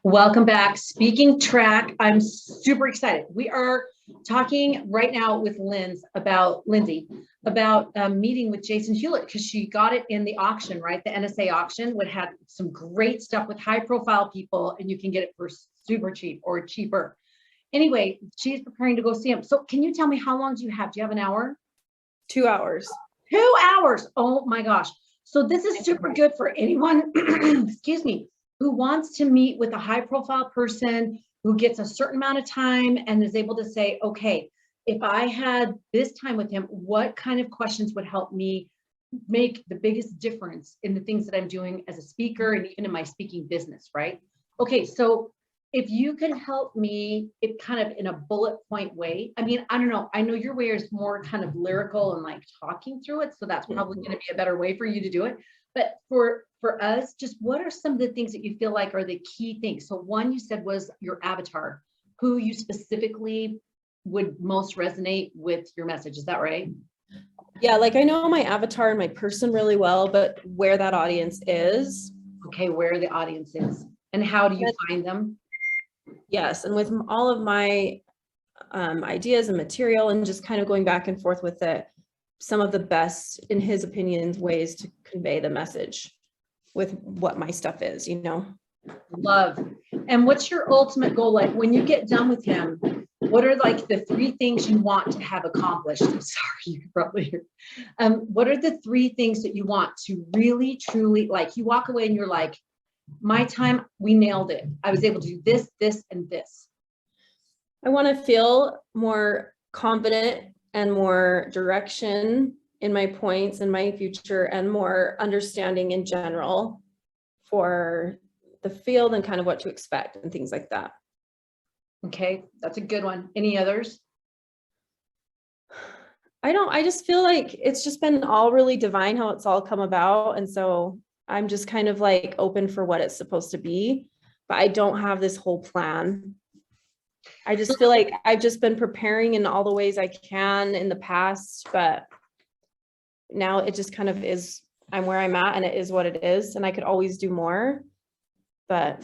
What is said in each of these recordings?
Welcome back. Speaking track, I'm super excited. We are talking right now with Lindsay about meeting with Jason Hewlett because she got it in the auction, right? The NSA auction would have some great stuff with high profile people, and you can get it for super cheap or cheaper. Anyway, she's preparing to go see him. So can you tell me how long do you have? Do you have an hour? 2 hours. 2 hours. Oh my gosh. So this is super good for anyone, excuse me, who wants to meet with a high profile person who gets a certain amount of time and is able to say, okay, if I had this time with him, what kind of questions would help me make the biggest difference in the things that I'm doing as a speaker and even in my speaking business, right? Okay, so if you can help me it kind of in a bullet point way. I mean, I don't know. I know your way is more kind of lyrical and like talking through it. So that's probably going to be a better way for you to do it. But for us, just what are some of the things that you feel like are the key things? So one you said was your avatar, who you specifically would most resonate with your message. Is that right? Yeah, like I know my avatar and my person really well, but where that audience is. Okay, where the audience is and how do you find them? Yes, and with all of my ideas and material and just kind of going back and forth with it, some of the best, in his opinions, ways to convey the message with what my stuff is, Love. And what's your ultimate goal? Like when you get done with him, what are like the three things you want to have accomplished? I'm sorry, you can probably hear. What are the three things that you want to really, truly, like you walk away and you're like, my time, we nailed it. I was able to do this, this, and this. I want to feel more confident and more direction in my points and my future and more understanding in general for the field and kind of what to expect and things like that. Okay, that's a good one. Any others? I just feel like it's just been all really divine how it's all come about. And so I'm just kind of like open for what it's supposed to be, but I don't have this whole plan. I just feel like I've just been preparing in all the ways I can in the past, but now it just kind of is, I'm where I'm at and it is what it is. And I could always do more, but.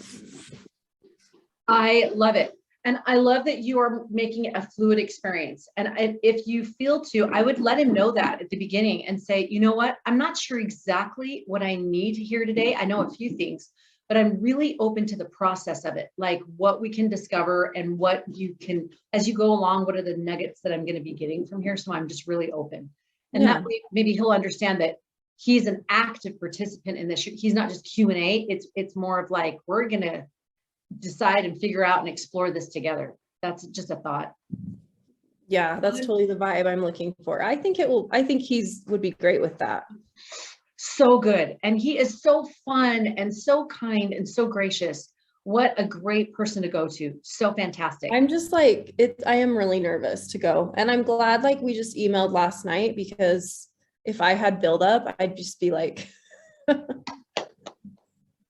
I love it. And I love that you are making it a fluid experience. And if you feel to, I would let him know that at the beginning and say, you know what, I'm not sure exactly what I need to hear today. I know a few things, but I'm really open to the process of it, like what we can discover and what you can, as you go along, what are the nuggets that I'm going to be getting from here? So I'm just really open. And that way, maybe he'll understand that he's an active participant in this. He's not just Q&A. It's more of like, we're going to decide and figure out and explore this together. That's just a thought. Yeah, that's totally the vibe I'm looking for. I think he's would be great with that. So good. And he is so fun and so kind and so gracious. What a great person to go to. So fantastic. I'm just like, I am really nervous to go. And I'm glad like we just emailed last night because if I had buildup, I'd just be like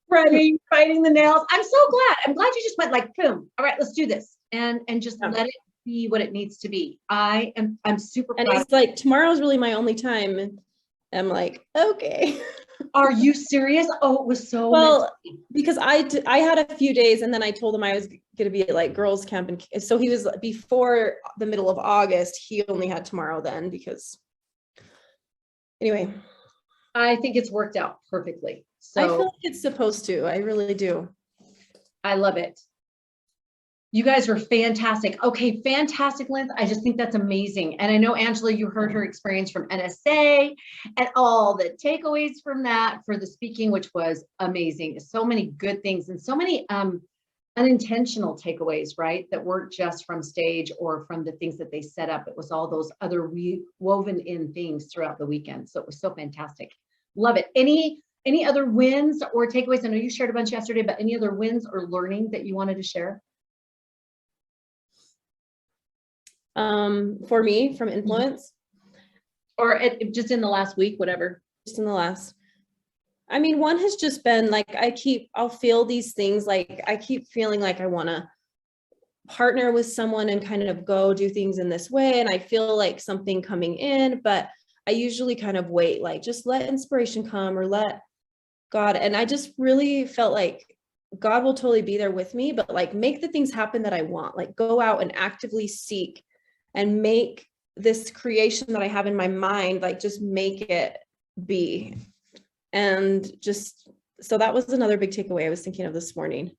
ready, fighting the nails. I'm so glad. I'm glad you just went like, boom. All right, let's do this. And just let it be what it needs to be. I'm super proud. And it's like, tomorrow's really my only time. And I'm like, okay. Are you serious? Oh, it was so well because I had a few days and then I told him I was going to be at like girls camp. And so he was before the middle of August, he only had tomorrow then because anyway. I think it's worked out perfectly. So I feel like it's supposed to. I really do. I love it. You guys were fantastic. Okay, fantastic, Lynn. I just think that's amazing. And I know, Angela, you heard her experience from NSA and all the takeaways from that for the speaking, which was amazing. So many good things and so many unintentional takeaways, right? That weren't just from stage or from the things that they set up. It was all those other woven in things throughout the weekend. So it was so fantastic. Love it. Any other wins or takeaways? I know you shared a bunch yesterday, but any other wins or learning that you wanted to share? For me, from influence, or just in the last week, whatever. Just in the last. I mean, one has just been like, I'll feel these things. Like I keep feeling like I want to partner with someone and kind of go do things in this way. And I feel like something coming in, but I usually kind of wait, like just let inspiration come or let God. And I just really felt like God will totally be there with me, but like make the things happen that I want, like go out and actively seek and make this creation that I have in my mind, like just make it be. And just, so that was another big takeaway I was thinking of this morning.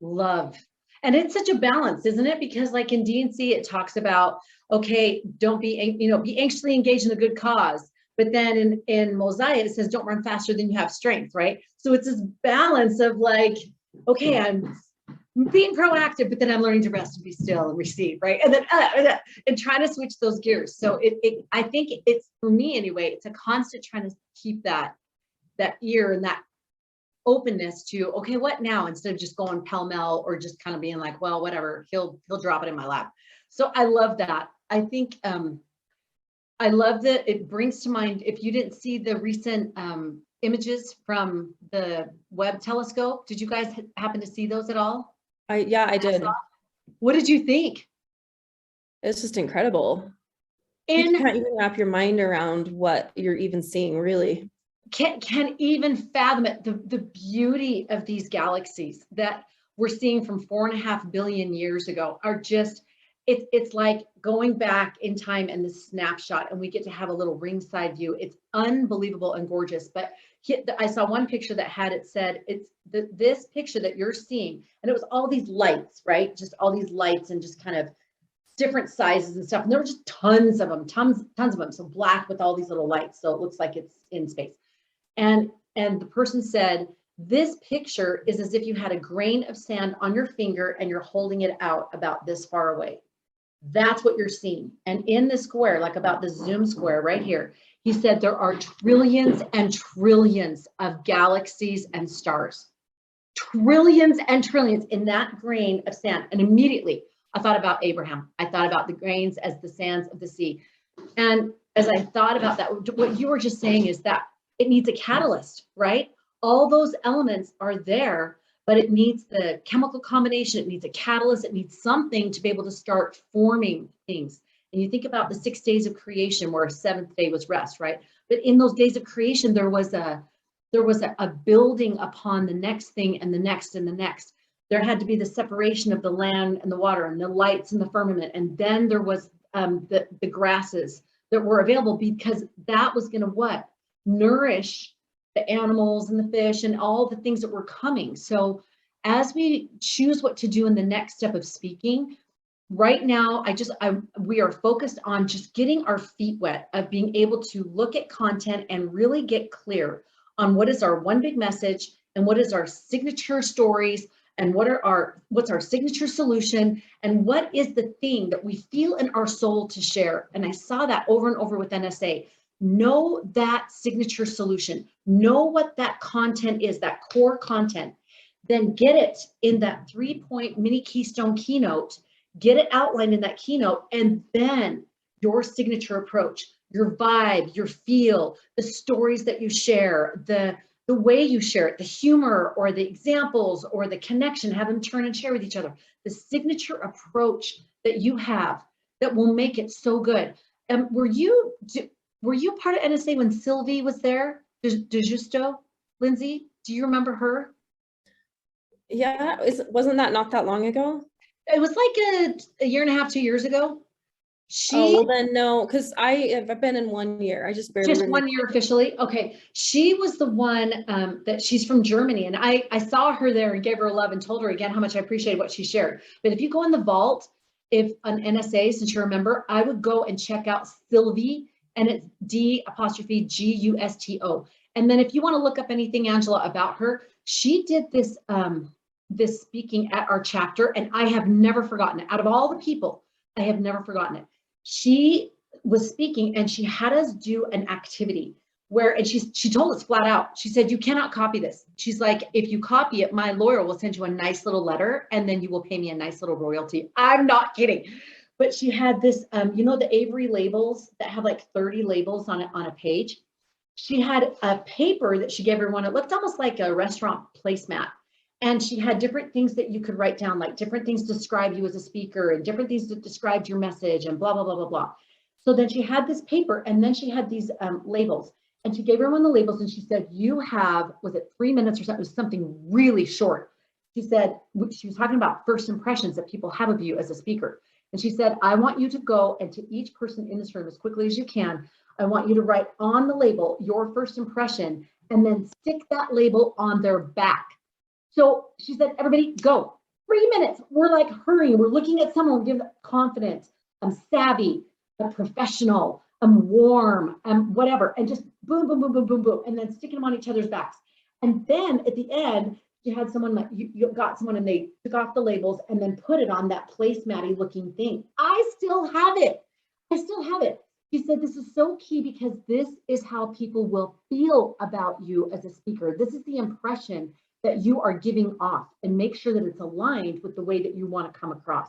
Love. And it's such a balance, isn't it? Because like in D&C, it talks about, okay, don't be, be anxiously engaged in a good cause. But then in Mosiah, it says, don't run faster than you have strength, right? So it's this balance of like, okay, I'm being proactive, but then I'm learning to rest and be still and receive, right? And then and trying to switch those gears. So I think it's, for me anyway, it's a constant trying to keep that ear and that openness to, okay, what now, instead of just going pell-mell or just kind of being like, well, whatever, he'll drop it in my lap. So I love that. I think I love that it brings to mind, if you didn't see the recent images from the Webb telescope, did you guys happen to see those at all? Yeah, I did. What did you think? It's just incredible. And you can't even wrap your mind around what you're even seeing, really. Can even fathom it. The beauty of these galaxies that we're seeing from 4.5 billion years ago are just, it's like going back in time in this snapshot, and we get to have a little ringside view. It's unbelievable and gorgeous. But I saw one picture that had, it said, it's this picture that you're seeing, and it was all these lights, right? Just all these lights and just kind of different sizes and stuff. And there were just tons of them, tons of them. So black with all these little lights. So it looks like it's in space. And the person said, this picture is as if you had a grain of sand on your finger and you're holding it out about this far away. That's what you're seeing. And in the square, like about the Zoom square right here, he said there are trillions and trillions of galaxies and stars. Trillions and trillions in that grain of sand. And immediately I thought about Abraham. I thought about the grains as the sands of the sea. And as I thought about that, what you were just saying is that it needs a catalyst, right? All those elements are there, but it needs the chemical combination. It needs a catalyst. It needs something to be able to start forming things. And you think about the 6 days of creation, where a seventh day was rest, right? But in those days of creation, there was a building upon the next thing and the next and the next. There had to be the separation of the land and the water and the lights and the firmament. And then there was the grasses that were available, because that was going to what? Nourish the animals and the fish and all the things that were coming. So as we choose what to do in the next step of speaking, right now, we are focused on just getting our feet wet, of being able to look at content and really get clear on what is our one big message and what is our signature stories and what's our signature solution and what is the thing that we feel in our soul to share. And I saw that over and over with NSA. Know that signature solution, know what that content is, that core content, then get it in that 3-point mini keystone keynote, get it outlined in that keynote, and then your signature approach, your vibe, your feel, the stories that you share, the way you share it, the humor or the examples or the connection, have them turn and share with each other, the signature approach that you have that will make it so good. Were you part of NSA when Sylvie was there? De Justo, Lindsay, do you remember her? Yeah, wasn't that not that long ago? It was like a year and a half, 2 years ago. Well then no, because I've been in 1 year. I just barely. Just 1 year officially. Okay, she was the one that she's from Germany, and I saw her there and gave her a love and told her again how much I appreciated what she shared. But if you go in the vault, if an NSA, since you remember, I would go and check out Sylvie. And it's D''Gusto. And then if you want to look up anything, Angela, about her, she did this this speaking at our chapter, and I have never forgotten it. Out of all the people, I have never forgotten it. She was speaking, and she had us do an activity where, and she told us flat out, she said, you cannot copy this. She's like, if you copy it, my lawyer will send you a nice little letter, and then you will pay me a nice little royalty. I'm not kidding. But she had this, the Avery labels that have like 30 labels on a page. She had a paper that she gave everyone. It looked almost like a restaurant placemat. And she had different things that you could write down, like different things to describe you as a speaker and different things that described your message and blah, blah, blah, blah, blah. So then she had this paper, and then she had these labels. And she gave everyone the labels, and she said, you have, was it 3 minutes or something? It was something really short. she said, she was talking about first impressions that people have of you as a speaker. And she said, I want you to go and to each person in this room as quickly as you can, I want you to write on the label your first impression and then stick that label on their back. So she said, everybody go, 3 minutes. We're like hurrying. We're looking at someone, we're giving confident, I'm savvy, I'm professional, I'm warm, I'm whatever. And just boom, boom, boom, boom, boom, boom. And then sticking them on each other's backs. And then at the end, you had someone like you got someone and they took off the labels and then put it on that placematty looking thing. I still have it. I still have it. She said, this is so key because this is how people will feel about you as a speaker. This is the impression that you are giving off, and make sure that it's aligned with the way that you want to come across.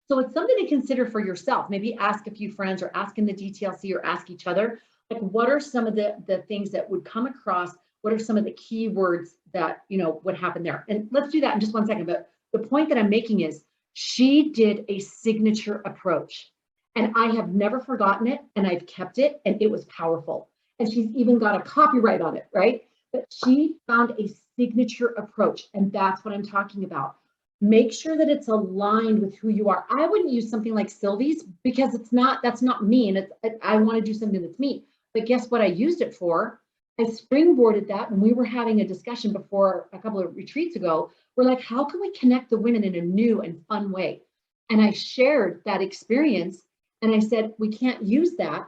So it's something to consider for yourself. Maybe ask a few friends or ask in the DTLC or ask each other, like, what are some of the things that would come across? What are some of the key words that, would happen there? And let's do that in just 1 second. But the point that I'm making is she did a signature approach, and I have never forgotten it, and I've kept it, and it was powerful. And she's even got a copyright on it, right? But she found a signature approach, and that's what I'm talking about. Make sure that it's aligned with who you are. I wouldn't use something like Sylvie's because that's not me, and I want to do something that's me. But guess what I used it for? I springboarded that when we were having a discussion before a couple of retreats ago. We're like, how can we connect the women in a new and fun way? And I shared that experience, and I said, we can't use that,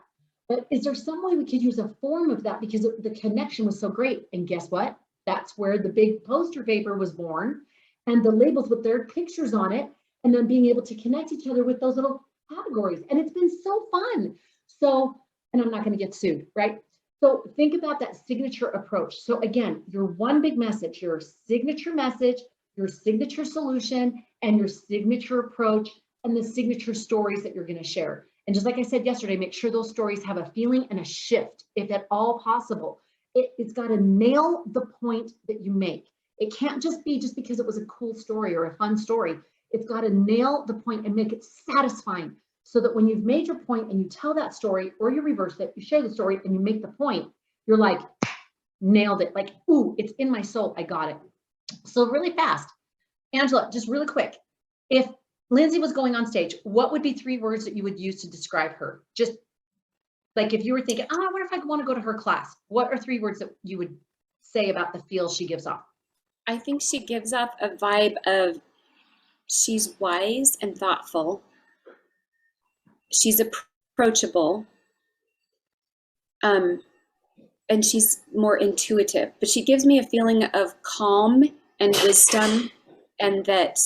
but is there some way we could use a form of that because the connection was so great? And guess what? That's where the big poster paper was born, and the labels with their pictures on it, and then being able to connect each other with those little categories. And it's been so fun. So, and I'm not going to get sued, right? So think about that signature approach. So again, your one big message, your signature message, your signature solution, and your signature approach, and the signature stories that you're going to share. And just like I said yesterday, make sure those stories have a feeling and a shift, if at all possible. It's got to nail the point that you make. It can't just be just because it was a cool story or a fun story. It's got to nail the point and make it satisfying, so that when you've made your point and you tell that story, or you reverse it, you share the story and you make the point, you're like, nailed it. Like, ooh, it's in my soul. I got it. So really fast, Angela, just really quick. If Lindsay was going on stage, what would be 3 words that you would use to describe her? Just like if you were thinking, oh, I wonder if I want to go to her class. What are 3 words that you would say about the feel she gives off? I think she gives off a vibe of she's wise and thoughtful. She's approachable. And she's more intuitive, but she gives me a feeling of calm and wisdom, and that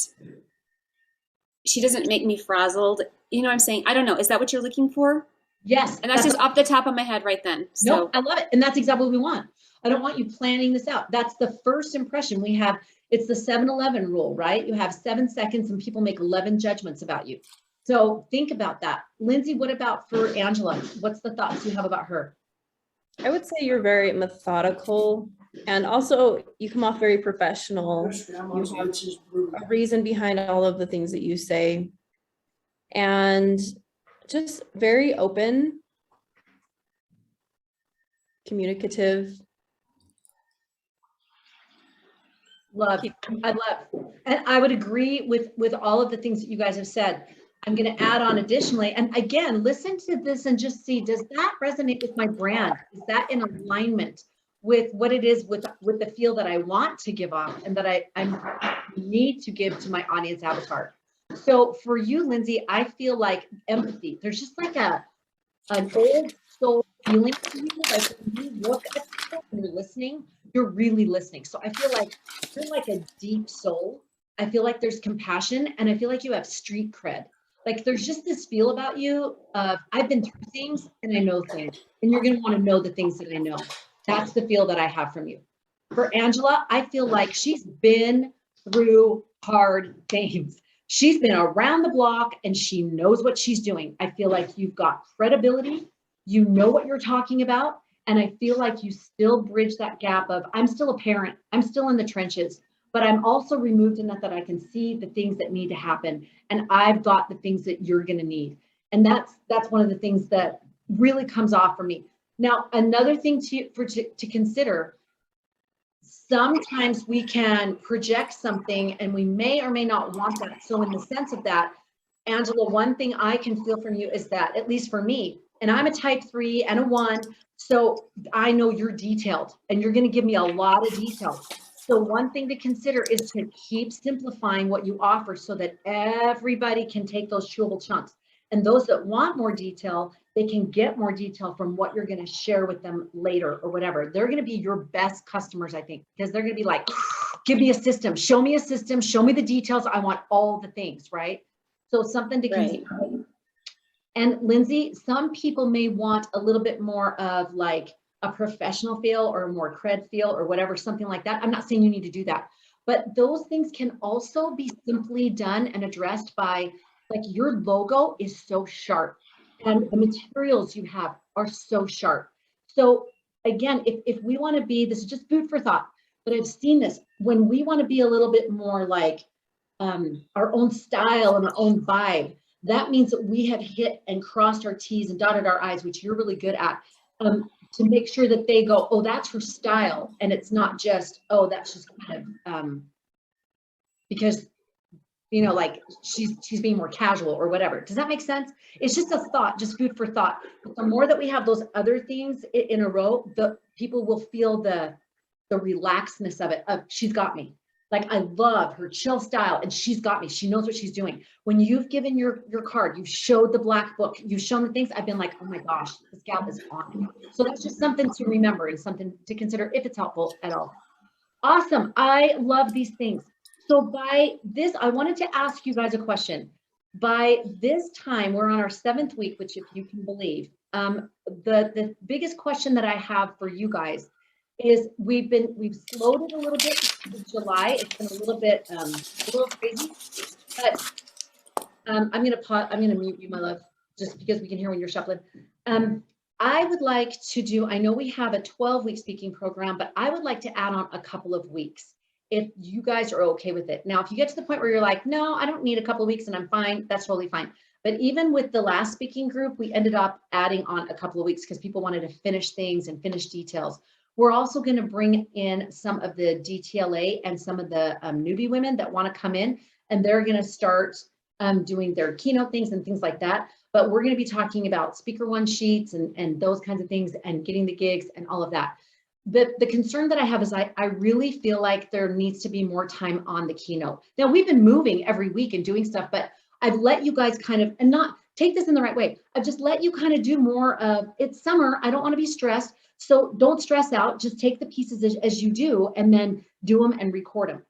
she doesn't make me frazzled. You know what I'm saying? I don't know. Is that what you're looking for? Yes. And that's just off the top of my head right then. So no, I love it. And that's exactly what we want. I don't want you planning this out. That's the first impression we have. It's the 7-Eleven rule, right? You have 7 seconds and people make 11 judgments about you. So think about that. Lindsay, what about for Angela? What's the thoughts you have about her? I would say you're very methodical, and also you come off very professional. You have a reason behind all of the things that you say, and just very open, communicative. Love, I love, and I would agree with all of the things that you guys have said. I'm going to add on additionally, and again, listen to this and just see, does that resonate with my brand? Is that in alignment with what it is with the feel that I want to give off and that I need to give to my audience avatar? So for you, Lindsay, I feel like empathy. There's just like an old soul feeling to you. Like when you look at people and you're listening, you're really listening. So I feel like you're like a deep soul. I feel like there's compassion, and I feel like you have street cred. Like there's just this feel about you of, I've been through things and I know things, and you're going to want to know the things that I know. That's the feel that I have from you. For Angela, I feel like she's been through hard things. She's been around the block and she knows what she's doing. I feel like you've got credibility. You know what you're talking about. And I feel like you still bridge that gap of, I'm still a parent. I'm still in the trenches, but I'm also removed enough that I can see the things that need to happen. And I've got the things that you're going to need. And that's one of the things that really comes off for me. Now, another thing to consider, sometimes we can project something and we may or may not want that. So in the sense of that, Angela, one thing I can feel from you is that, at least for me, and I'm a type 3 and a 1, so I know you're detailed and you're going to give me a lot of detail. So one thing to consider is to keep simplifying what you offer so that everybody can take those chewable chunks. And those that want more detail, they can get more detail from what you're going to share with them later or whatever. They're going to be your best customers, I think, because they're going to be like, give me a system, show me the details. I want all the things, right? So something to consider. Right. And Lindsay, some people may want a little bit more of like a professional feel or a more cred feel or whatever, something like that. I'm not saying you need to do that, but those things can also be simply done and addressed by, like, your logo is so sharp and the materials you have are so sharp. So again, if we want to be, this is just food for thought, but I've seen this, when we want to be a little bit more like our own style and our own vibe, that means that we have hit and crossed our T's and dotted our I's, which you're really good at, to make sure that they go, oh, that's her style. And it's not just, oh, that's just kind of, because, you know, like she's being more casual or whatever. Does that make sense? It's just a thought, just food for thought. But the more that we have those other things in a row, the people will feel the relaxedness of it, of she's got me. Like, I love her chill style and she's got me. She knows what she's doing. When you've given your card, you've showed the black book, you've shown the things, I've been like, oh my gosh, this gal is on. So that's just something to remember and something to consider if it's helpful at all. Awesome. I love these things. So by this, I wanted to ask you guys a question. By this time, we're on our 7th week, which, if you can believe, the biggest question that I have for you guys is we've slowed it a little bit in July. It's been a little crazy, but I'm gonna mute you, my love, just because we can hear when you're shuffling. I would like to do, I know we have a 12-week speaking program, but I would like to add on a couple of weeks if you guys are okay with it. Now, if you get to the point where you're like, no, I don't need a couple of weeks and I'm fine, that's totally fine. But even with the last speaking group, we ended up adding on a couple of weeks because people wanted to finish things and finish details. We're also going to bring in some of the DTLA and some of the newbie women that want to come in, and they're going to start doing their keynote things and things like that. But we're going to be talking about speaker one sheets and those kinds of things and getting the gigs and all of that. The concern that I have is I really feel like there needs to be more time on the keynote. Now, we've been moving every week and doing stuff, but I've let you guys kind of, and not take this in the right way, I've just let you kind of do more of, it's summer, I don't want to be stressed. So don't stress out, just take the pieces as you do and then do them and record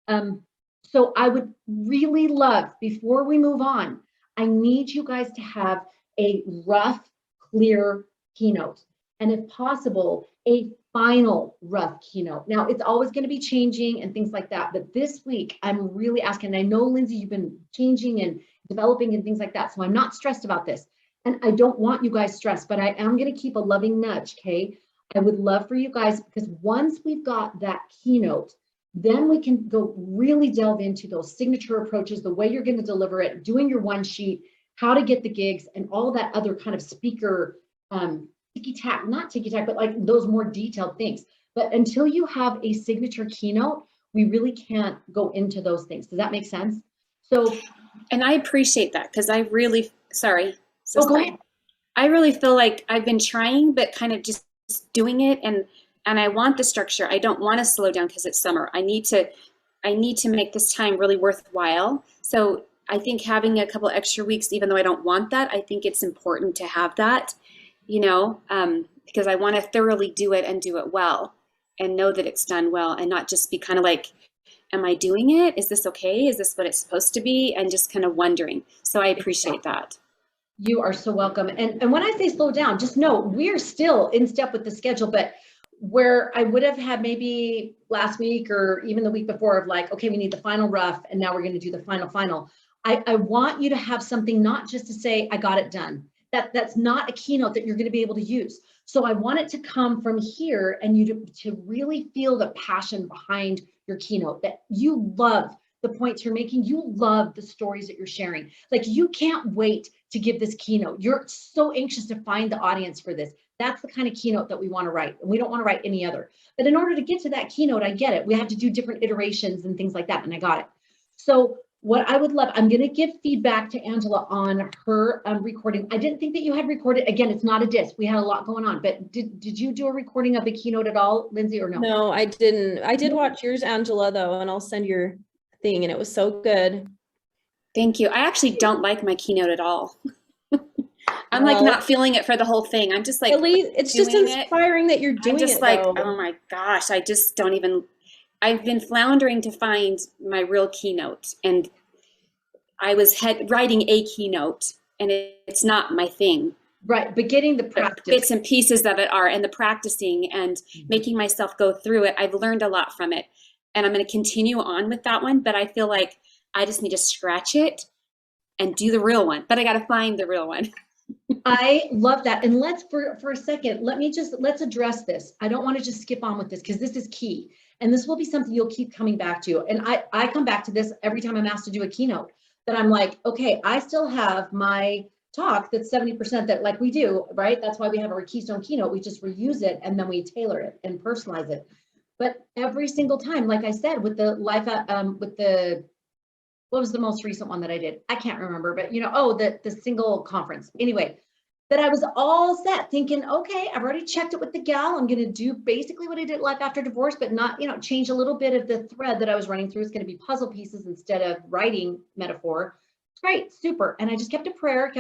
them. So I would really love, before we move on, I need you guys to have a rough, clear keynote. And if possible, a final rough keynote. Now, it's always going to be changing and things like that. But this week, I'm really asking, and I know, Lindsay, you've been changing and developing and things like that. So I'm not stressed about this. And I don't want you guys stressed, but I am going to keep a loving nudge, okay? I would love for you guys, because once we've got that keynote, then we can go really delve into those signature approaches, the way you're going to deliver it, doing your one sheet, how to get the gigs, and all that other kind of speaker ticky-tack, not ticky-tack, but like those more detailed things. But until you have a signature keynote, we really can't go into those things. Does that make sense? So, and I appreciate that, because I really, sorry. Oh, go ahead. I really feel like I've been trying, but kind of just doing it, and I want the structure. I don't want to slow down because it's summer. I need to make this time really worthwhile. So I think having a couple extra weeks, even though I don't want that, I think it's important to have that, you know, because I want to thoroughly do it and do it well and know that it's done well, and not just be kind of like, am I doing it? Is this okay? Is this what it's supposed to be? And just kind of wondering. So I appreciate that. You are so welcome. And when I say slow down, just know we're still in step with the schedule, but where I would have had maybe last week or even the week before of like, okay, we need the final rough, and now we're going to do the final. I want you to have something, not just to say, I got it done. That's not a keynote that you're going to be able to use. So I want it to come from here, and you to really feel the passion behind your keynote, that you love the points you're making. You love the stories that you're sharing. Like you can't wait to give this keynote. You're so anxious to find the audience for this. That's the kind of keynote that we want to write. And we don't want to write any other. But in order to get to that keynote, I get it. We have to do different iterations and things like that. And I got it. So what I would love, I'm going to give feedback to Angela on her recording. I didn't think that you had recorded. Again, it's not a disc. We had a lot going on, but did you do a recording of the keynote at all, Lindsay, or no? No, I didn't. I did watch yours, Angela, though, and I'll send your thing, and it was so good. Thank you. I actually don't like my keynote at all. I'm like not feeling it for the whole thing. I'm just like, at least it's just inspiring that you're doing it. I'm just like, oh my gosh, I just don't even, I've been floundering to find my real keynote, and I was writing a keynote, and it's not my thing. Right, but getting the practice. Bits and pieces of it are, and the practicing and making myself go through it. I've learned a lot from it, and I'm going to continue on with that one, but I feel like I just need to scratch it and do the real one, but I got to find the real one. I love that. And let's, for a second, let's address this. I don't want to just skip on with this because this is key. And this will be something you'll keep coming back to. And I come back to this every time I'm asked to do a keynote, that I'm like, okay, I still have my talk that's 70% that like we do, right? That's why we have our Keystone keynote. We just reuse it and then we tailor it and personalize it. But every single time, like I said, with the life, what was the most recent one that I did? I can't remember, but the single conference. Anyway, that I was all set thinking, okay, I've already checked it with the gal. I'm going to do basically what I did Life After Divorce, but not, change a little bit of the thread that I was running through. It's going to be puzzle pieces instead of writing metaphor. Great, super. And I just kept a prayer.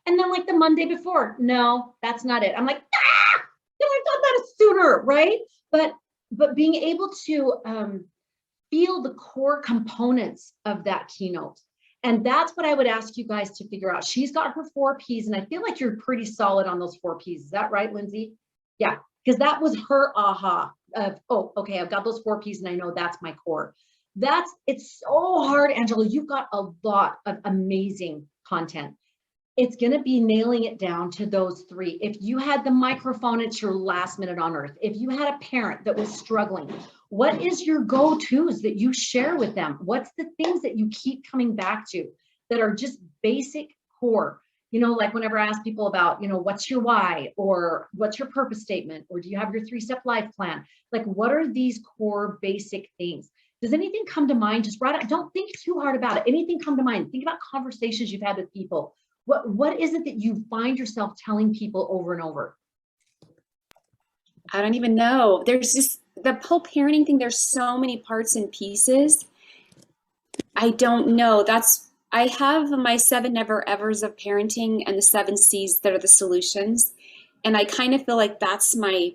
And then like the Monday before, no, that's not it. I'm like, I've done that sooner, right? But being able to feel the core components of that keynote. And that's what I would ask you guys to figure out. She's got her 4 Ps, and I feel like you're pretty solid on those 4 Ps. Is that right, Lindsay? Yeah, because that was her aha of, oh, okay, I've got those 4 Ps and I know that's my core. It's so hard, Angela. You've got a lot of amazing content. It's going to be nailing it down to those 3. If you had the microphone, it's your last minute on earth. If you had a parent that was struggling, what is your go-tos that you share with them? What's the things that you keep coming back to that are just basic core? Like whenever I ask people about, what's your why, or what's your purpose statement, or do you have your 3-step life plan? Like, what are these core basic things? Does anything come to mind? Just write it. Don't think too hard about it. Anything come to mind? Think about conversations you've had with people. What is it that you find yourself telling people over and over? I don't even know. There's just the whole parenting thing. There's so many parts and pieces. I don't know. I have my 7 never evers of parenting and the 7 C's that are the solutions. And I kind of feel like that's my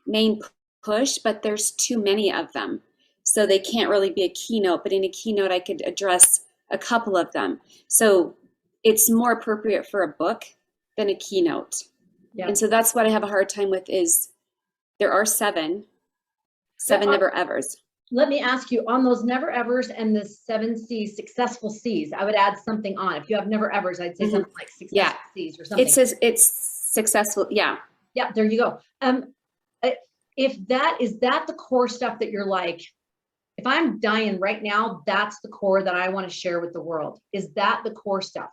main push, but there's too many of them. So they can't really be a keynote, but in a keynote, I could address a couple of them. So it's more appropriate for a book than a keynote. Yeah. And so that's what I have a hard time with is there are 7 never evers. Let me ask you, on those never evers and the 7 C's, successful C's, I would add something on. If you have never evers, I'd say something like successful C's or something. It says it's successful. Yeah. Yeah, there you go. Is that the core stuff that you're like, if I'm dying right now, that's the core that I want to share with the world? Is that the core stuff?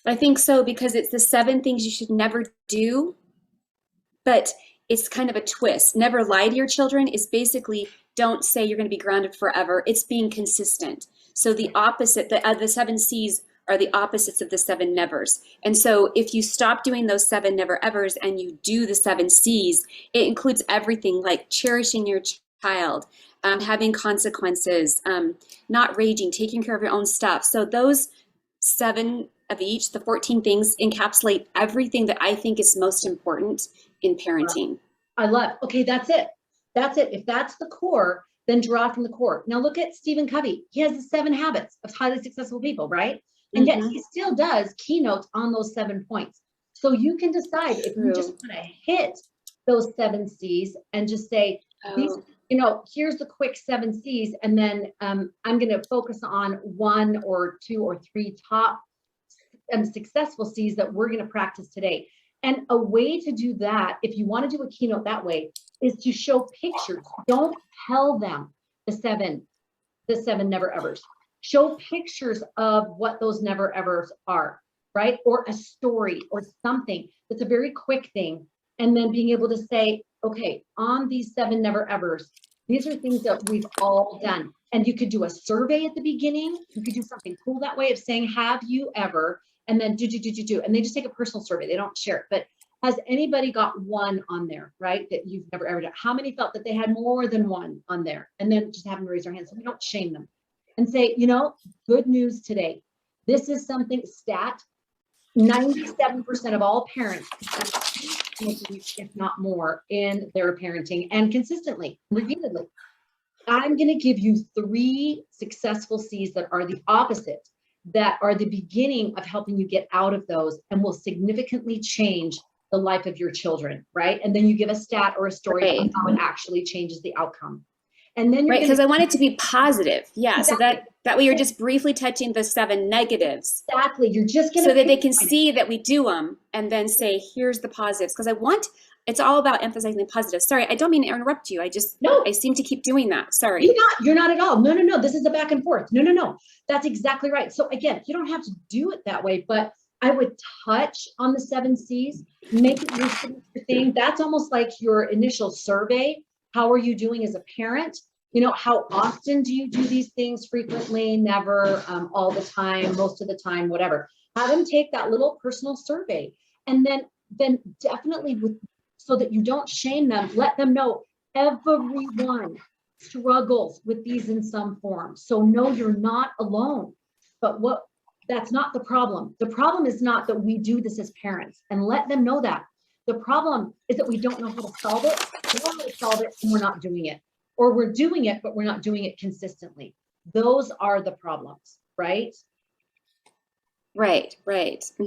I think so, because it's the 7 things you should never do, but it's kind of a twist. Never lie to your children is basically don't say you're going to be grounded forever. It's being consistent. So the opposite, the 7 C's are the opposites of the 7 nevers. And so if you stop doing those 7 never evers and you do the 7 C's, it includes everything like cherishing your child, having consequences, not raging, taking care of your own stuff. So those 7 of each, the 14 things, encapsulate everything that I think is most important in parenting. I love. Okay, that's it. If that's the core, then draw from the core. Now look at Stephen Covey. He has the 7 habits of highly successful people, right? And yet he still does keynotes on those 7 points. So you can decide if you just want to hit those 7 C's and just say, these, here's the quick 7 C's, and then I'm going to focus on 1 or 2 or 3 top successful C's that we're going to practice today. And a way to do that, if you want to do a keynote that way, is to show pictures. Don't tell them the 7 the 7 never evers. Show pictures of what those never evers are, right? Or a story or something that's a very quick thing. And then being able to say, okay, on these 7 never evers, these are things that we've all done. And you could do a survey at the beginning. You could do something cool that way of saying, have you ever, and then do. And they just take a personal survey. They don't share it. But has anybody got one on there, right? That you've never ever done? How many felt that they had more than one on there? And then just have them raise their hands. So we don't shame them and say, you know, good news today. This is something stat. 97% of all parents, if not more, in their parenting and consistently, repeatedly. I'm going to give you 3 successful C's that are the opposite, that are the beginning of helping you get out of those and will significantly change the life of your children, right? And then you give a stat or a story Right. on how it actually changes the outcome. And then you're Right, because I want it to be positive. Yeah, Exactly. so that way you're just briefly touching the 7 negatives exactly, you're just going so that they can pinpoint it. see that we do them and then say, here's the positives. Because it's all about emphasizing the positives. Sorry, I don't mean to interrupt you. No. I seem to keep doing that. Sorry. You're not at all. No. This is a back and forth. No. That's exactly right. So again, you don't have to do it that way, but I would touch on the 7 C's, make it your signature thing. That's almost like your initial survey. How are you doing as a parent? You know, how often do you do these things? Frequently, never, all the time, most of the time, whatever. Have them take that little personal survey, and then definitely so that you don't shame them, let them know everyone struggles with these in some form. So no, you're not alone. But that's not the problem. The problem is not that we do this as parents, and let them know that. The problem is that we don't know how to solve it. We don't know how to solve it and we're not doing it. Or we're doing it, but we're not doing it consistently. Those are the problems, right? Right.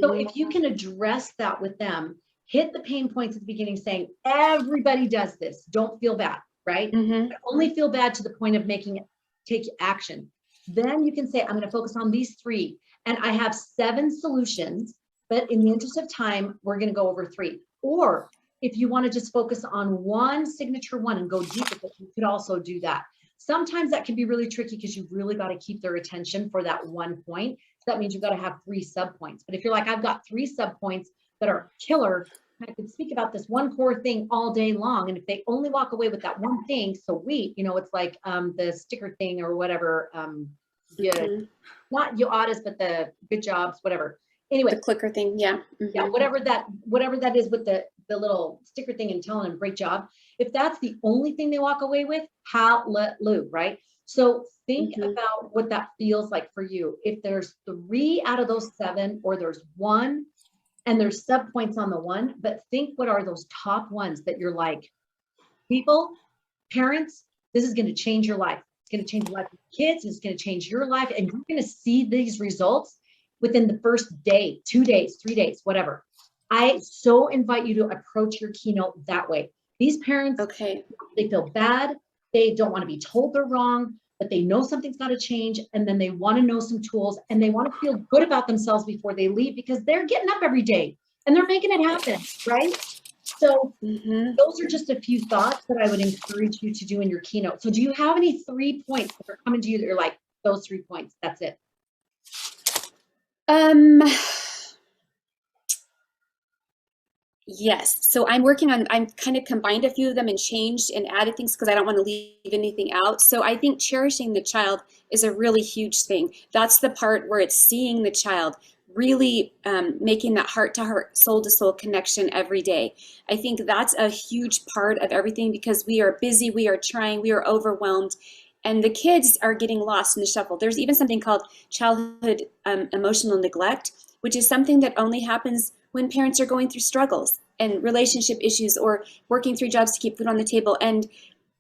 So if you can address that with them, hit the pain points at the beginning saying, everybody does this, don't feel bad, right? But only feel bad to the point of making it take action. Then you can say, I'm going to focus on these 3. And I have 7 solutions, but in the interest of time, we're going to go over 3. Or if you want to just focus on one signature one and go deep with it, you could also do that. Sometimes that can be really tricky because you've really got to keep their attention for that one point. So that means you've got to have 3 subpoints. But if you're like, I've got 3 subpoints that are killer, I could speak about this one core thing all day long. And if they only walk away with that one thing, sweet, you know, it's like the sticker thing or whatever, not you oughtas, but the good jobs, whatever. Anyway, The clicker thing, yeah. yeah, whatever that is with the little sticker thing and telling them great job. If that's the only thing they walk away with, hallelujah, right? So think about what that feels like for you. If there's 3 out of those 7, or there's 1 and there's sub points on the 1, but think what are those top ones that you're like, people, parents, this is going to change your life. It's going to change the life of kids. It's going to change your life. And you're going to see these results within the first day, 2 days, 3 days, whatever. I so invite you to approach your keynote that way. These parents, they feel bad. They don't want to be told they're wrong, but they know something's got to change. And then they want to know some tools and they want to feel good about themselves before they leave because they're getting up every day and they're making it happen, right? So those are just a few thoughts that I would encourage you to do in your keynote. So do you have any 3 points that are coming to you that you're like, those 3 points, that's it? Yes. So I'm kind of combined a few of them and changed and added things because I don't want to leave anything out. So I think cherishing the child is a really huge thing. That's the part where it's seeing the child, really making that heart-to-heart, soul-to-soul connection every day. I think that's a huge part of everything because we are busy, we are trying, we are overwhelmed, and the kids are getting lost in the shuffle. There's even something called childhood emotional neglect, which is something that only happens when parents are going through struggles and relationship issues or working 3 jobs to keep food on the table. And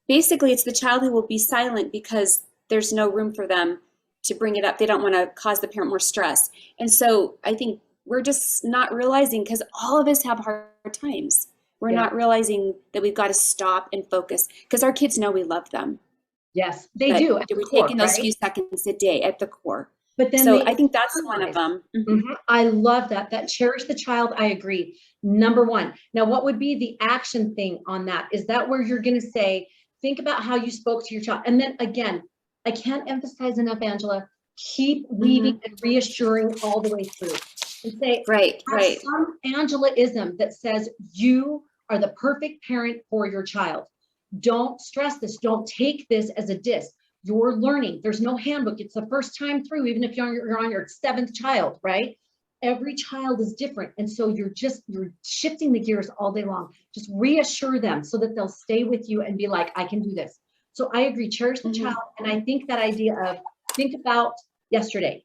basically it's the child who will be silent because there's no room for them to bring it up. They don't want to cause the parent more stress. And so I think we're just not realizing, because all of us have hard times. We're not realizing that we've got to stop and focus because our kids know we love them. Yes, they do. We're taking those few seconds a day at the core. But then so I think that's one of them. I love that. That cherish the child. I agree. Number 1. Now, what would be the action thing on that? Is that where you're going to say, think about how you spoke to your child? And then again, I can't emphasize enough, Angela, keep weaving and reassuring all the way through and say, Right, have right. some Angelaism that says you are the perfect parent for your child. Don't stress this. Don't take this as a diss. You're learning. There's no handbook. It's the first time through, even if you're on your 7th child, right? Every child is different. And so you're shifting the gears all day long. Just reassure them so that they'll stay with you and be like, I can do this. So I agree, cherish the child. And I think that idea of think about yesterday.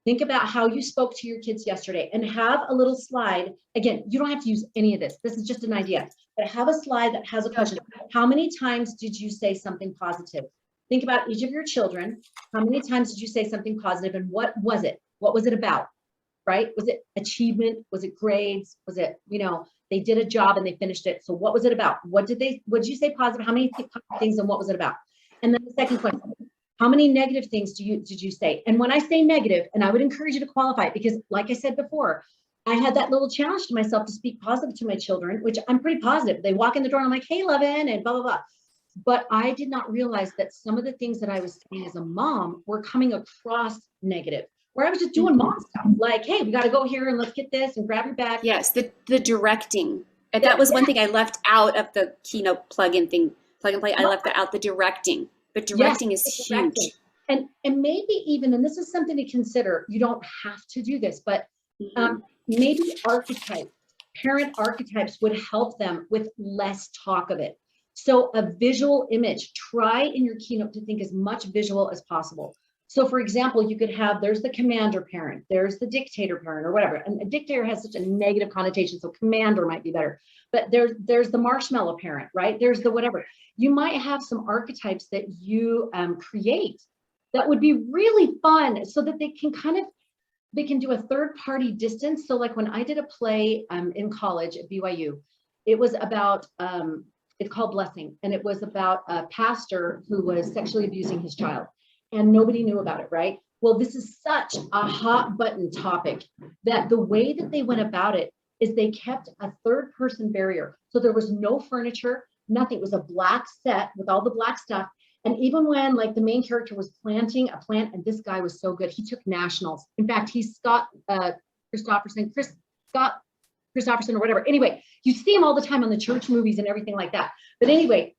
Think about how you spoke to your kids yesterday and have a little slide. Again, you don't have to use any of this. This is just an idea, but have a slide that has a question. How many times did you say something positive? Think about each of your children. How many times did you say something positive and what was it? What was it about? Right? Was it achievement? Was it grades? Was it, they did a job and they finished it. So what was it about? What did you say positive? How many things and what was it about? And then the second question, how many negative things did you say? And when I say negative, and I would encourage you to qualify it because like I said before, I had that little challenge to myself to speak positive to my children, which I'm pretty positive. They walk in the door and I'm like, hey, Lovin, and blah, blah, blah. But I did not realize that some of the things that I was saying as a mom were coming across negative, where I was just doing mom stuff. Like, hey, we got to go here and let's get this and grab your bag. Yes, the directing. And that was one thing I left out of the Keynote plug and play. I left out the directing. But directing is huge. And maybe even, and this is something to consider, you don't have to do this, but maybe parent archetypes would help them with less talk of it. So a visual image, try in your keynote to think as much visual as possible. So for example, you could have, there's the commander parent, there's the dictator parent or whatever. And a dictator has such a negative connotation, so commander might be better. But there's the marshmallow parent, right? There's the whatever. You might have some archetypes that you create that would be really fun so that they can do a third party distance. So like when I did a play in college at BYU, it was about, it's called Blessing. And it was about a pastor who was sexually abusing his child and nobody knew about it, right? Well, this is such a hot button topic that the way that they went about it is they kept a third person barrier. So there was no furniture, nothing. It was a black set with all the black stuff. And even when like the main character was planting a plant, and this guy was so good, he took nationals. In fact, he's Scott Christopherson or whatever. Anyway, you see him all the time on the church movies and everything like that. But anyway,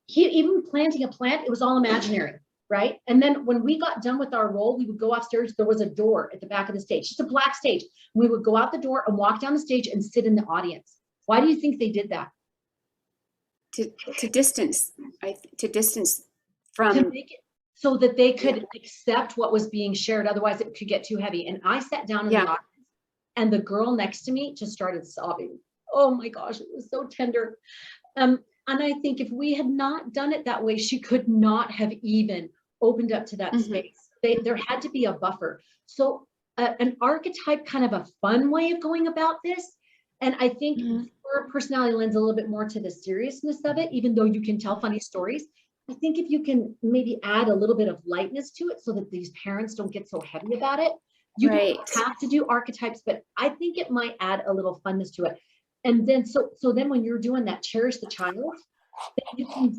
he even planting a plant, it was all imaginary, right? And then when we got done with our role, we would go upstairs. There was a door at the back of the stage, just a black stage. We would go out the door and walk down the stage and sit in the audience. Why do you think they did that? To distance from, to make it so that they could accept what was being shared. Otherwise it could get too heavy. And I sat down in the audience and the girl next to me just started sobbing. Oh my gosh, it was so tender. And I think if we had not done it that way, she could not have even opened up to that space. There had to be a buffer. So an archetype, kind of a fun way of going about this. And I think her personality lends a little bit more to the seriousness of it, even though you can tell funny stories. I think if you can maybe add a little bit of lightness to it so that these parents don't get so heavy about it, you don't have to do archetypes, but I think it might add a little funness to it. And then, so then when you're doing that, cherish the child, then you can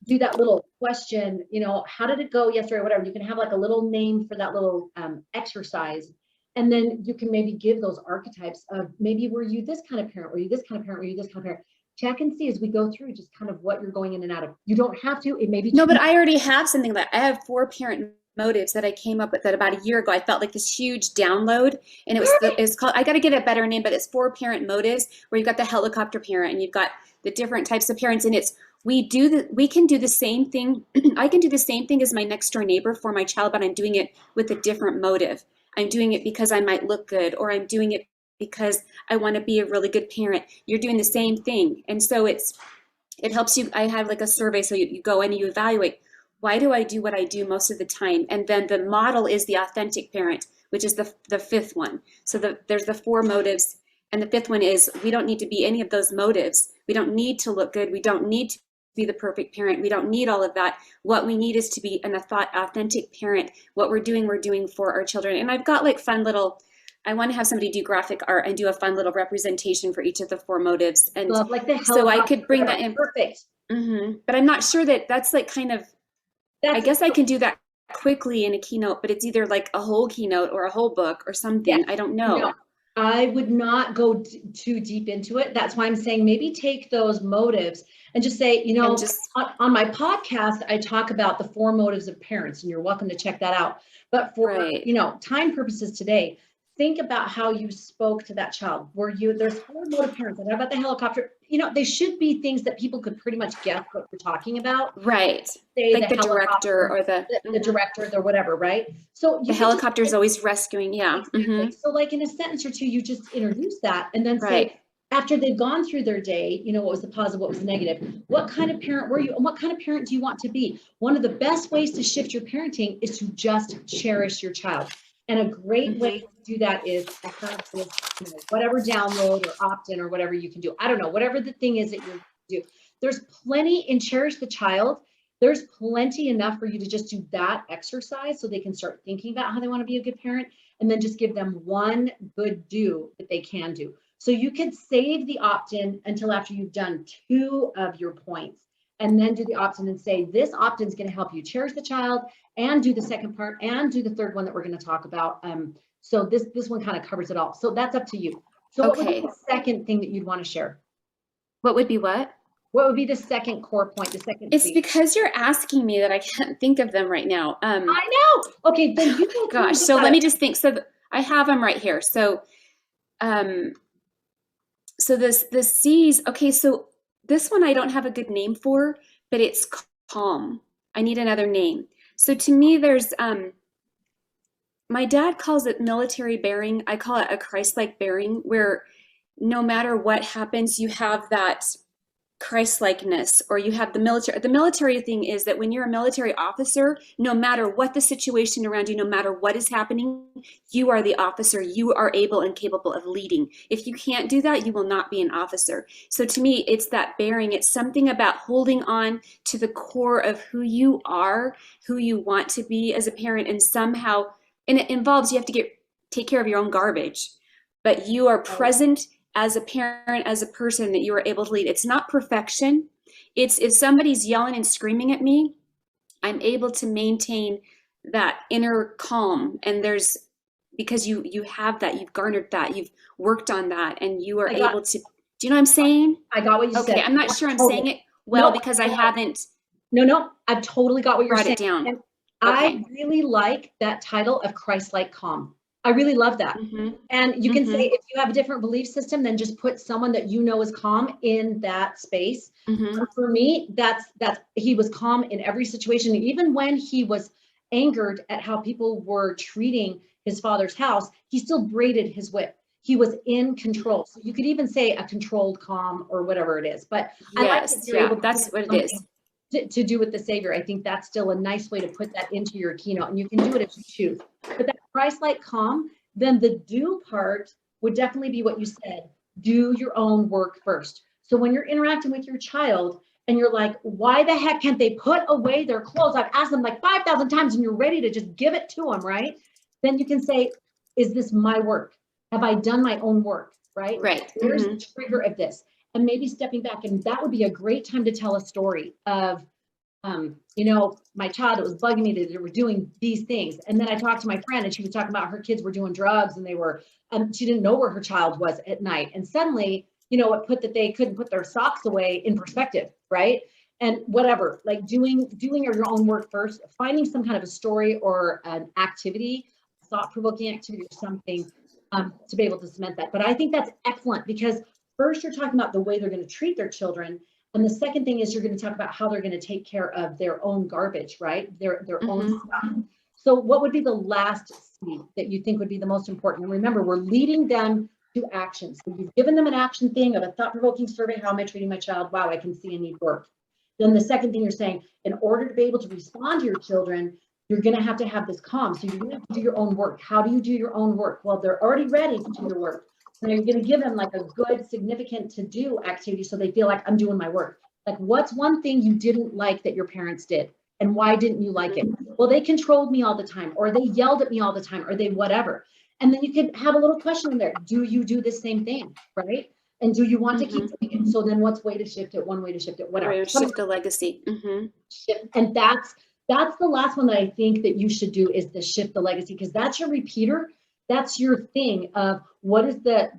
do that little question, how did it go yesterday or whatever. You can have like a little name for that little exercise. And then you can maybe give those archetypes of maybe were you this kind of parent, were you this kind of parent, were you this kind of parent. Check and see as we go through just kind of what you're going in and out of. You don't have to, it may be. No, but I already have something I have 4 parent motives that I came up with that about a year ago. I felt like this huge download, and it's called, I got to get a better name, but it's 4 parent motives where you've got the helicopter parent and you've got the different types of parents. And it's, we can do the same thing. I can do the same thing as my next door neighbor for my child, but I'm doing it with a different motive. I'm doing it because I might look good, or I'm doing it because I want to be a really good parent. You're doing the same thing. And so it helps you. I have like a survey. So you go and you evaluate, why do I do what I do most of the time? And then the model is the authentic parent, which is the 5th one. So there's the 4 motives. And the 5th one is, we don't need to be any of those motives. We don't need to look good. We don't need to be the perfect parent. We don't need all of that. What we need is to be an authentic parent. What we're doing for our children. And I've got like fun little, I want to have somebody do graphic art and do a fun little representation for each of the 4 motives. And like so I could bring that in. Perfect. But I'm not sure that that's like kind of I guess I can do that quickly in a keynote, but it's either like a whole keynote or a whole book or something. Yes. I don't know. No, I would not go too deep into it. That's why I'm saying maybe take those motives and just say, you know, And just, on my podcast, I talk about the 4 motives of parents, and you're welcome to check that out. But for, right. you know, time purposes today, think about how you spoke to that child. There's 4 motive parents. I know about the helicopter. You know, they should be things that people could pretty much guess what you're talking about. Right. Say Like the director or the director or whatever, right? So the helicopter is always rescuing. Yeah. Exactly. Mm-hmm. So like in a sentence or two, you just introduce that and then Right. say, after they've gone through their day, you know, what was the positive, what was the negative? What kind of parent were you? And what kind of parent do you want to be? One of the best ways to shift your parenting is to just cherish your child. And a great way to do that is I have this, you know, whatever download or opt-in or whatever you can do. I don't know, whatever the thing is that you do. There's plenty in Cherish the Child. There's plenty enough for you to just do that exercise so they can start thinking about how they want to be a good parent, and then just give them one good do that they can do. So you could save the opt-in until after you've done 2 of your points, and then do the opt-in and say, this opt-in is going to help you cherish the child and do the second part and do the third one that we're going to talk about. So this one kind of covers it all. So that's up to you. So what would be the second thing that you'd want to share? What would be what? What would be the second core point? The second. It's because you're asking me that I can't think of them right now. I know. Okay, then you go. Gosh. So let me just think. So I have them right here. So, so the C's. Okay. So this one I don't have a good name for, but it's calm. I need another name. So to me, there's my dad calls it military bearing. I call it a Christ-like bearing, where no matter what happens, you have that Christ-likeness, or you have the military. The military thing is that when you're a military officer, no matter what the situation around you, no matter what is happening, you are the officer. You are able and capable of leading. If you can't do that, you will not be an officer. So to me, it's that bearing. It's something about holding on to the core of who you are, who you want to be as a parent, and somehow, and it involves you have to take care of your own garbage, but you are present as a parent, as a person, that you are able to lead. It's not perfection. It's if somebody's yelling and screaming at me, I'm able to maintain that inner calm. And there's, because you have that, you've garnered that, you've worked on that, and you are able to, do you know what I'm saying? I got what you said. Okay, I'm not sure I'm saying it well because I haven't. No, I've totally got what you're saying. Brought it down. And I really like that title of Christ-like calm. I really love that. And you can say, if you have a different belief system, then just put someone that you know is calm in that space. For me, that's he was calm in every situation. Even when he was angered at how people were treating his father's house, he still braided his whip. He was in control. So you could even say a controlled calm or whatever it is. But I like that you're able to that's what it is. To do with the Savior. I think that's still a nice way to put that into your keynote, and you can do it if you choose. But that Christ-like calm, then the do part would definitely be what you said. Do your own work first. So when you're interacting with your child and you're like, why the heck can't they put away their clothes? I've asked them like 5,000 times and you're ready to just give it to them, right? Then you can say, is this my work? Have I done my own work, right? Right. Where's the trigger of this? And maybe stepping back, and that would be a great time to tell a story of, you know, my child, it was bugging me that they were doing these things. And then I talked to my friend and she was talking about her kids were doing drugs, and they were, she didn't know where her child was at night. And suddenly, you know, it put that they couldn't put their socks away in perspective, right? And whatever, like doing your own work first, finding some kind of a story or an activity, thought-provoking activity or something to be able to cement that. But I think that's excellent, because first you're talking about the way they're going to treat their children. And the second thing is you're going to talk about how they're going to take care of their own garbage, right? Their own stuff. So what would be the last C that you think would be the most important? And remember, we're leading them to action. So you've given them an action thing of a thought-provoking survey. How am I treating my child? Wow, I can see I need work. Then the second thing you're saying, in order to be able to respond to your children, you're going to have this calm. So you're going to have to do your own work. How do you do your own work? Well, they're already ready to do their work. So you're going to give them like a good, significant to-do activity so they feel like I'm doing my work. Like, what's one thing you didn't like that your parents did? And why didn't you like it? Well, they controlled me all the time, or they yelled at me all the time, or they whatever. And then you could have a little question in there. Do you do the same thing, right? And do you want to keep doing it? So then what's way to shift it? One way to shift it, whatever. Shift the legacy. Shift. And that's That's the last one that I think that you should do, is the shift the legacy, because that's your repeater. That's your thing of what is the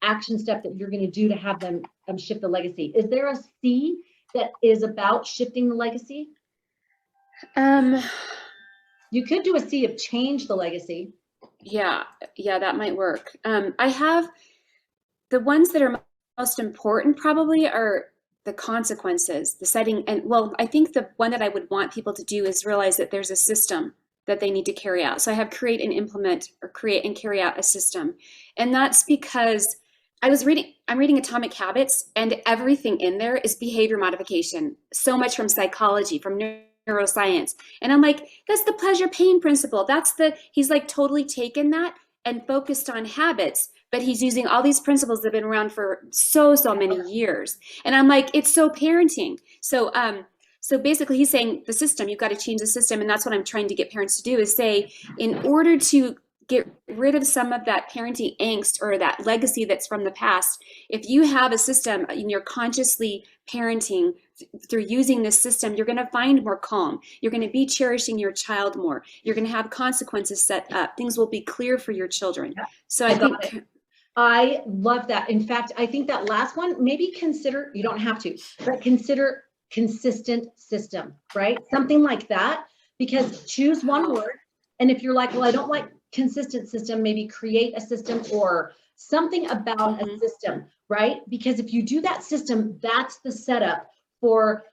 action step that you're going to do to have them shift the legacy. Is there a C that is about shifting the legacy? You could do a C of change the legacy. Yeah, that might work. I have the ones that are most important probably are the consequences, the setting. And well, I think the one that I would want people to do is realize that there's a system that they need to carry out. So I have create and implement, or create and carry out a system. And that's because I'm reading Atomic Habits, and everything in there is behavior modification. So much from psychology, from neuroscience. And I'm like, that's the pleasure pain principle. He's like totally taken that and focused on habits, but he's using all these principles that have been around for so many years. And I'm like, it's so parenting. So basically he's saying the system, you've got to change the system. And that's what I'm trying to get parents to do, is say, in order to get rid of some of that parenting angst or that legacy that's from the past, if you have a system and you're consciously parenting through using this system, you're going to find more calm. You're going to be cherishing your child more. You're going to have consequences set up. Things will be clear for your children. So I think I love that. In fact, I think that last one, maybe consider, you don't have to, but consider consistent system, right? Something like that, because choose one word. And if you're like, well, I don't like consistent system, maybe create a system or something about a system, right? Because if you do that system, that's the setup for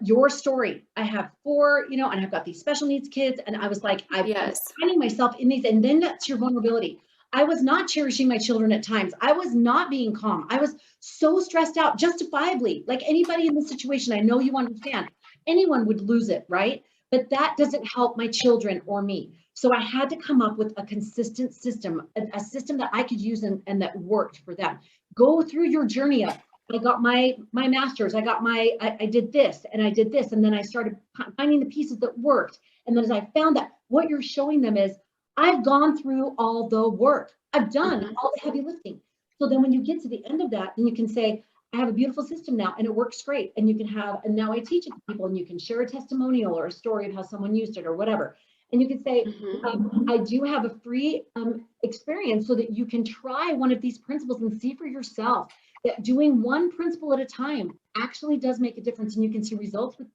your story. I have 4, and I've got these special needs kids, and I was like, I'm finding myself in these, and then that's your vulnerability. I was not cherishing my children at times. I was not being calm. I was so stressed out, justifiably. Like anybody in this situation, I know you understand, anyone would lose it, right? But that doesn't help my children or me. So I had to come up with a consistent system, a system that I could use and that worked for them. Go through your journey of, I got my master's, I did this and I did this. And then I started finding the pieces that worked. And then as I found that, what you're showing them is, I've gone through all the work. I've done all the heavy lifting. So then when you get to the end of that, then you can say, I have a beautiful system now and it works great. And you can and now I teach it to people, and you can share a testimonial or a story of how someone used it or whatever. And you can say, I do have a free experience so that you can try one of these principles and see for yourself that doing one principle at a time actually does make a difference. And you can see results with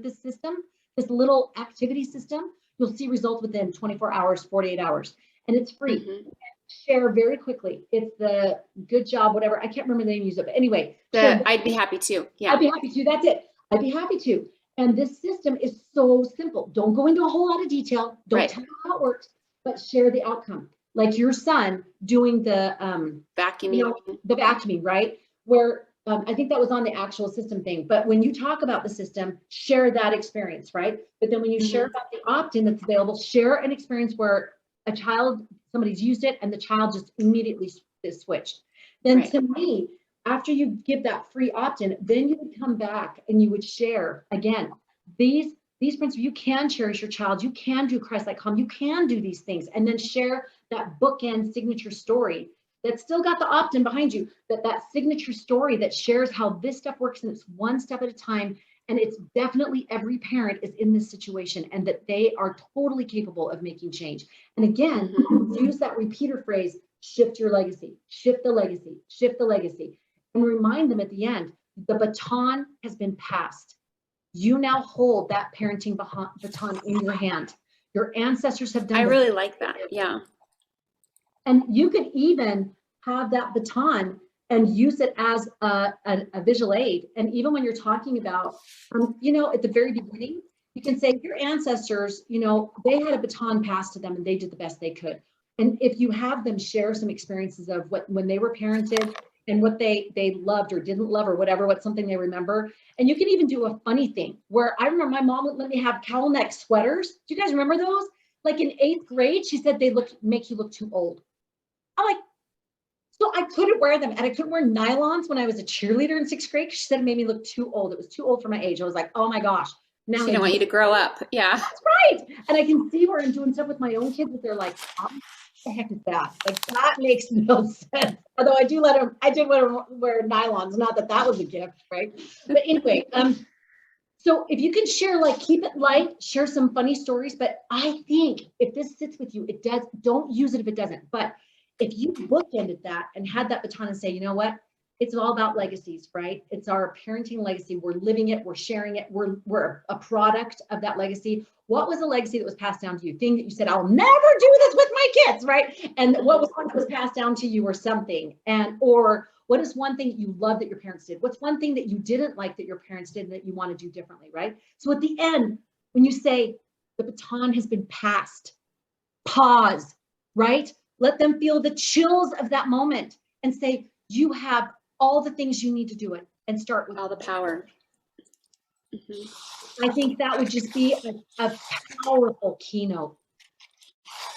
this system, this little activity system. You'll see results within 24 hours, 48 hours, and it's free. Share very quickly. It's the good job, whatever. I can't remember the name you use it, but anyway. I'd be happy to. Yeah. I'd be happy to. That's it. I'd be happy to. And this system is so simple. Don't go into a whole lot of detail. Don't tell them how it works, but share the outcome. Like your son doing the vacuuming, the vacuuming, right? Where I think that was on the actual system thing. But when you talk about the system, share that experience, right? But then when you share about the opt-in that's available, share an experience where somebody's used it and the child just immediately is switched. Then to me, after you give that free opt-in, then you would come back and you would share again these principles. You can cherish your child. You can do Christ-like calm. You can do these things, and then share that bookend signature story that's still got the opt-in behind you, that signature story that shares how this stuff works, and it's one step at a time. And it's definitely every parent is in this situation and that they are totally capable of making change. And again, use that repeater phrase, shift your legacy, shift the legacy, shift the legacy. And remind them at the end, the baton has been passed. You now hold that parenting baton in your hand. Your ancestors have done I really like that. Yeah. And you could even have that baton and use it as a visual aid. And even when you're talking about, at the very beginning, you can say your ancestors, they had a baton passed to them and they did the best they could. And if you have them share some experiences of when they were parented and what they loved or didn't love or whatever, something they remember. And you can even do a funny thing where I remember my mom would let me have cowl neck sweaters. Do you guys remember those? Like in 8th grade, she said they make you look too old. I'm like, so I couldn't wear them, and I couldn't wear nylons when I was a cheerleader in 6th grade. She said it made me look too old. It was too old for my age. I was like, oh my gosh. Now she didn't want you to grow up. Yeah. That's right. And I can see where I'm doing stuff with my own kids that they're like, what the heck is that? Like, that makes no sense. Although I did let them wear nylons. Not that was a gift, right? But anyway, So if you can share, like, keep it light, share some funny stories, but I think if this sits with you, it does, don't use it if it doesn't. But if you bookended that and had that baton and say, you know what, it's all about legacies, right? It's our parenting legacy. We're living it, we're sharing it, we're a product of that legacy. What was the legacy that was passed down to you? Thing that you said, I'll never do this with my kids, right? And what was one that was passed down to you or something? And, or what is one thing that you love that your parents did? What's one thing that you didn't like that your parents did and that you want to do differently, right? So at the end, when you say the baton has been passed, pause, right? Let them feel the chills of that moment and say, you have all the things you need to do it, and start with All the power. I think that would just be a powerful keynote.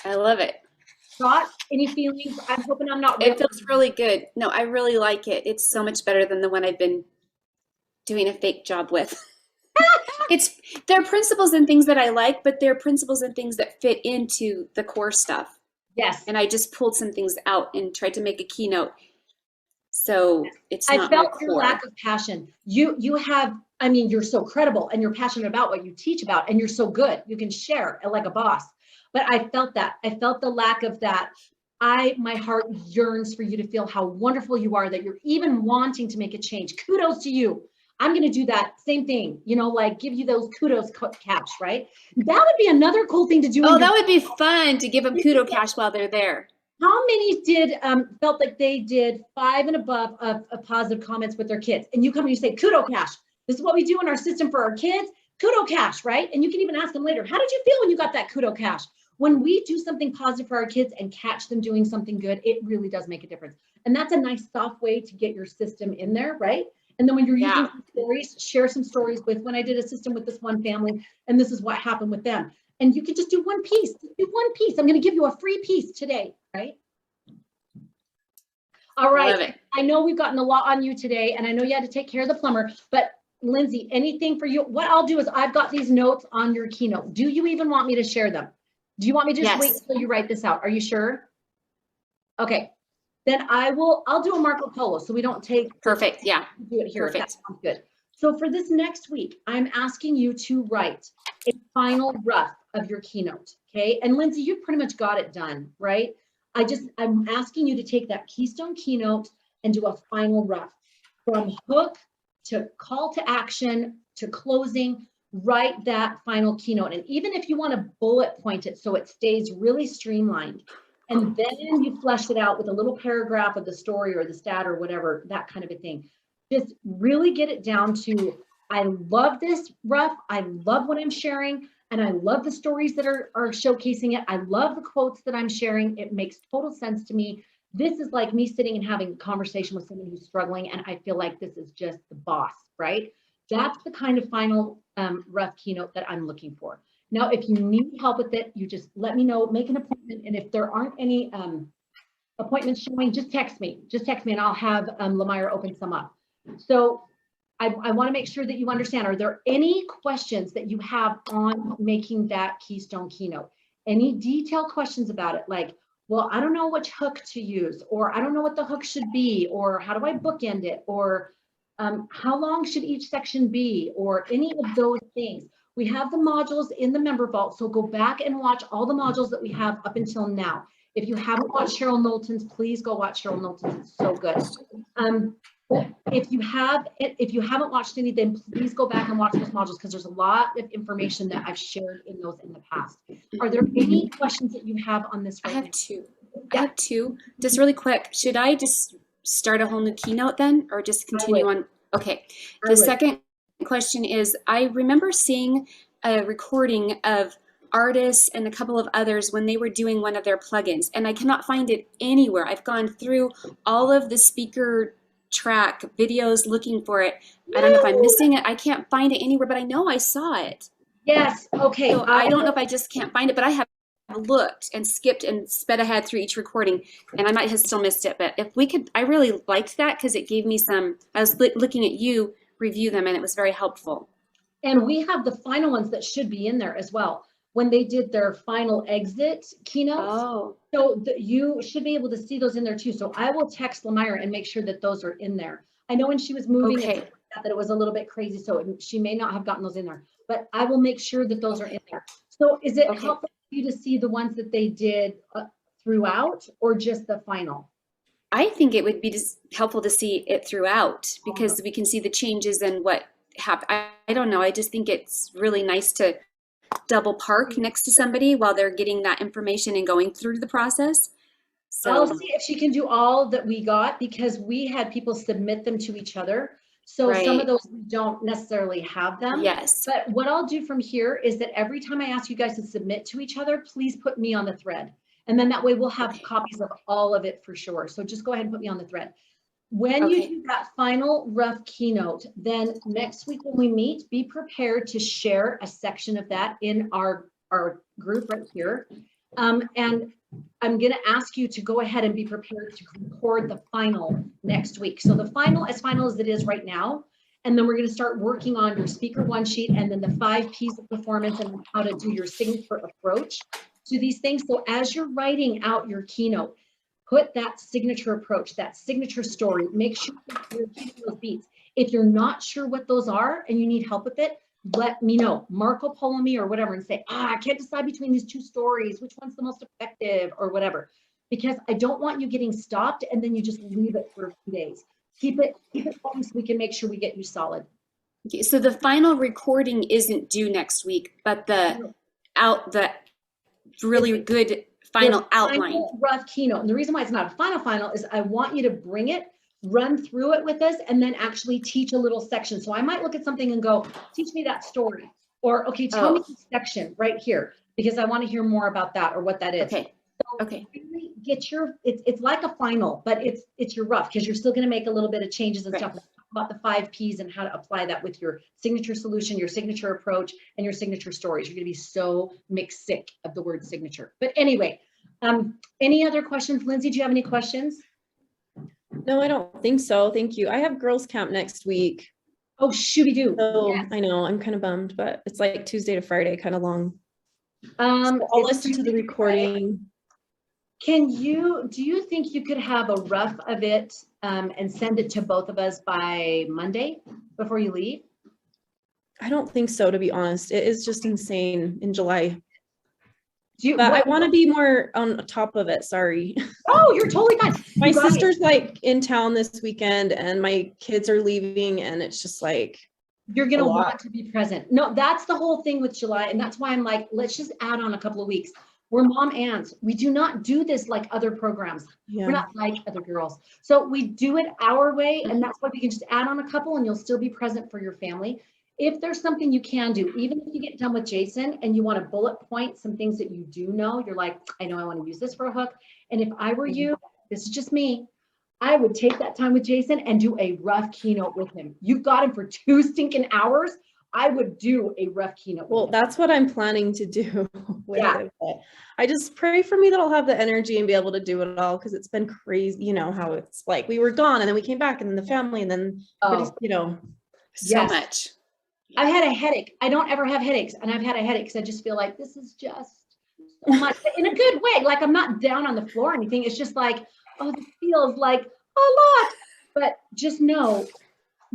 I love it. Thoughts? Any feelings? I'm hoping I'm not. It feels really good. No, I really like it. It's so much better than the one I've been doing a fake job with. There are principles and things that I like, but there are principles and things that fit into the core stuff. Yes. And I just pulled some things out and tried to make a keynote. So it's I not my felt your core. lack of passion. You have, I mean, you're so credible and you're passionate about what you teach about, and you're so good. You can share like a boss. But I felt that. I felt the lack of that. My heart yearns for you to feel how wonderful you are, that you're even wanting to make a change. Kudos to you. I'm going to do that same thing, you know, like give you those kudos cash, right? That would be another cool thing to do. Oh, that would be fun to give them kudo cash while they're there. How many did felt like they did 5 and above of positive comments with their kids? And you come and you say, kudo cash. This is what we do in our system for our kids. Kudo cash, right? And you can even ask them later, how did you feel when you got that kudo cash? When we do something positive for our kids and catch them doing something good, it really does make a difference. And that's a nice soft way to get your system in there, right? And then when you're using stories, share some stories with, when I did a system with this one family, and this is what happened with them. And you can just do one piece. Do one piece. I'm going to give you a free piece today, right? All right. I know we've gotten a lot on you today, and I know you had to take care of the plumber, but Lindsay, anything for you? What I'll do is I've got these notes on your keynote. Do you even want me to share them? Do you want me to just wait until you write this out? Are you sure? Okay. Then I'll do a Marco Polo so we don't take. Perfect. Yeah. Do it here. Perfect. That sounds good. So for this next week, I'm asking you to write a final rough of your keynote. Okay. And Lindsay, you pretty much got it done, right? I'm asking you to take that Keystone keynote and do a final rough from hook to call to action to closing. Write that final keynote. And even if you want to bullet point it so it stays really streamlined, and then you flesh it out with a little paragraph of the story or the stat or whatever, that kind of a thing. Just really get it down to, I love this rough. I love what I'm sharing. And I love the stories that are showcasing it. I love the quotes that I'm sharing. It makes total sense to me. This is like me sitting and having a conversation with someone who's struggling. And I feel like this is just the boss, right? That's the kind of final rough keynote that I'm looking for. Now, if you need help with it, you just let me know, make an appointment. And if there aren't any appointments showing, just text me and I'll have Lemire open some up. So I want to make sure that you understand, are there any questions that you have on making that Keystone keynote? Any detailed questions about it? Like, well, I don't know which hook to use, or I don't know what the hook should be, or how do I bookend it? Or how long should each section be, or any of those things? We have the modules in the member vault, so go back and watch all the modules that we have up until now. If you haven't watched Cheryl Knowlton's, please go watch Cheryl Knowlton's. It's so good. If you haven't watched any, then please go back and watch those modules, because there's a lot of information that I've shared in those in the past. Are there any questions that you have on this? Right? I have two. Just really quick. Should I just start a whole new keynote then, or just continue on? Okay. The second question is, I remember seeing a recording of artists and a couple of others when they were doing one of their plugins, and I cannot find it anywhere. I've gone through all of the speaker track videos looking for it. I don't know if I'm missing it. I can't find it anywhere, but I know I saw it. Yes. Okay. So I don't know if I just can't find it, but I have looked and skipped and sped ahead through each recording, and I might have still missed it. But if we could, I really liked that because it gave me some, I was looking at you review them, and it was very helpful. And we have the final ones that should be in there as well, when they did their final exit keynotes. Oh. So you should be able to see those in there too. So I will text Lemire and make sure that those are in there. I know when she was moving, that it was a little bit crazy, so she may not have gotten those in there, but I will make sure that those are in there. So is it Okay. helpful for you to see the ones that they did throughout, or just the final? I think it would be just helpful to see it throughout because we can see the changes and what happened. I don't know. I just think it's really nice to double park next to somebody while they're getting that information and going through the process. I'll So, see if she can do all that we got, because we had people submit them to each other. So some of right. those, we don't necessarily have them. Yes. But what I'll do from here is that every time I ask you guys to submit to each other, please put me on the thread. And then that way we'll have Okay. copies of all of it for sure. So just go ahead and put me on the thread. When you Okay. do that final rough keynote, then next week when we meet, be prepared to share a section of that in our group right here. And I'm going to ask you to go ahead and be prepared to record the final next week. So the final as it is right now. And then we're going to start working on your speaker one sheet and then the 5 P's of performance and how to do your signature approach to these things. So as you're writing out your keynote, put that signature approach, that signature story, make sure you're keeping those beats. If you're not sure what those are and you need help with it, let me know. Marco Polo me or whatever and say, I can't decide between these 2 stories, which one's the most effective or whatever. Because I don't want you getting stopped and then you just leave it for 2 days. Keep it going so we can make sure we get you solid. Okay, so the final recording isn't due next week, but the really good final outline. Final rough keynote. And the reason why it's not a final is I want you to bring it, run through it with us, and then actually teach a little section. So I might look at something and go, teach me that story. Or, okay, tell me the section right here, because I want to hear more about that or what that is. Okay. So Okay. really get your, it's like a final, but it's your rough, because you're still going to make a little bit of changes and Right. stuff about the 5 P's and how to apply that with your signature solution, your signature approach, and your signature stories. You're going to be so mixed sick of the word signature. But anyway, any other questions? Lindsay, do you have any questions? No, I don't think so. Thank you. I have girls camp next week. Oh, shooby-doo. So Yes. I know I'm kind of bummed, but it's like Tuesday to Friday, kind of long. So I'll I'll listen to the recording. Do you think you could have a rough of it and send it to both of us by Monday before you leave? I don't think so, to be honest. It is just insane in July. But I want to be more on top of it. Sorry. Oh, you're totally fine. My sister's like in town this weekend and my kids are leaving and it's just like, you're going to want to be present. No, that's the whole thing with July. And that's why I'm like, let's just add on a couple of weeks. We're mom aunts. We do not do this like other programs. yeah. We're not like other girls. So we do it our way. And that's why we can just add on a couple and you'll still be present for your family. If there's something you can do, even if you get done with Jason and you want to bullet point some things that you do know, you're like, I know I want to use this for a hook. And if I were you, this is just me, I would take that time with Jason and do a rough keynote with him. You've got him for 2 stinking hours. I would do a rough keynote. Well, that's what I'm planning to do. Yeah. I just pray for me that I'll have the energy and be able to do it all, because it's been crazy. You know how it's like we were gone and then we came back and then the family and then, you know. So much. I've had a headache. I don't ever have headaches. And I've had a headache because I just feel like this is just so much, in a good way. Like I'm not down on the floor or anything. It's just like, oh, this feels like a lot. But just know,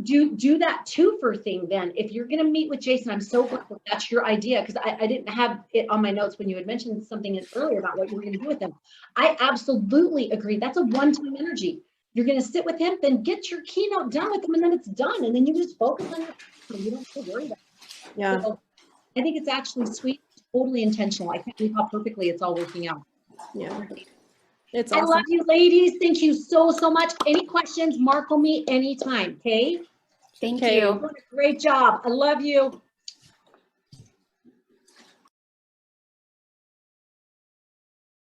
do that 2-for thing then. If you're going to meet with Jason, I'm so glad that that's your idea, because I didn't have it on my notes when you had mentioned something earlier about what you were going to do with him. I absolutely agree. That's a one-time energy. You're going to sit with him, then get your keynote done with him, and then it's done. And then you just focus on it. You don't have to worry about it. Yeah. So I think it's actually sweet, totally intentional. I can't believe how perfectly it's all working out. Yeah. It's I awesome. love you, ladies. Thank you so much. Any questions, Marco me anytime, okay? Thank Okay. you. You're doing a great job. I love you.